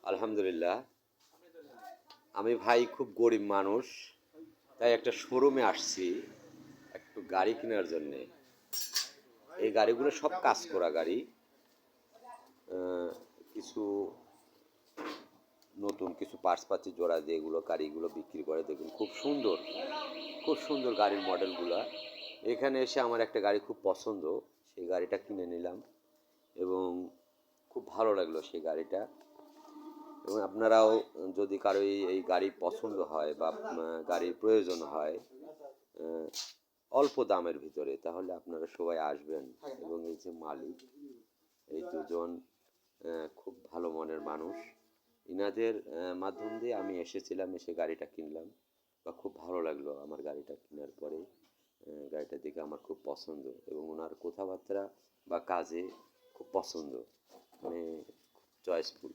আলহামদুলিল্লাহ। আমি ভাই খুব গরিব মানুষ, তাই একটা শোরুমে আসছি একটু গাড়ি কেনার জন্যে। এই গাড়িগুলো সব কাজ করা গাড়ি। কিছু নতুন কিছু পার্টসপাতি জোড়া দিয়ে এগুলো গাড়িগুলো বিক্রি করে, দেখুন খুব সুন্দর, খুব সুন্দর গাড়ির মডেলগুলো। এখানে এসে আমার একটা গাড়ি খুব পছন্দ, সেই গাড়িটা কিনে নিলাম এবং খুব ভালো লাগলো সেই গাড়িটা। এবং আপনারাও যদি কারো এই গাড়ি পছন্দ হয় বা গাড়ির প্রয়োজন হয় অল্প দামের ভিতরে, তাহলে আপনারা সবাই আসবেন। এবং এই যে মালিক, এই দুজন খুব ভালো মনের মানুষ। ইনাদের মাধ্যম দিয়ে আমি এসেছিলাম, এসে গাড়িটা কিনলাম বা খুব ভালো লাগলো আমার গাড়িটা কেনার পরে। গাড়িটা দেখে আমার খুব পছন্দ এবং ওনার কথাবার্তা বা কাজে খুব পছন্দ, মানে খুব চয়েসফুল।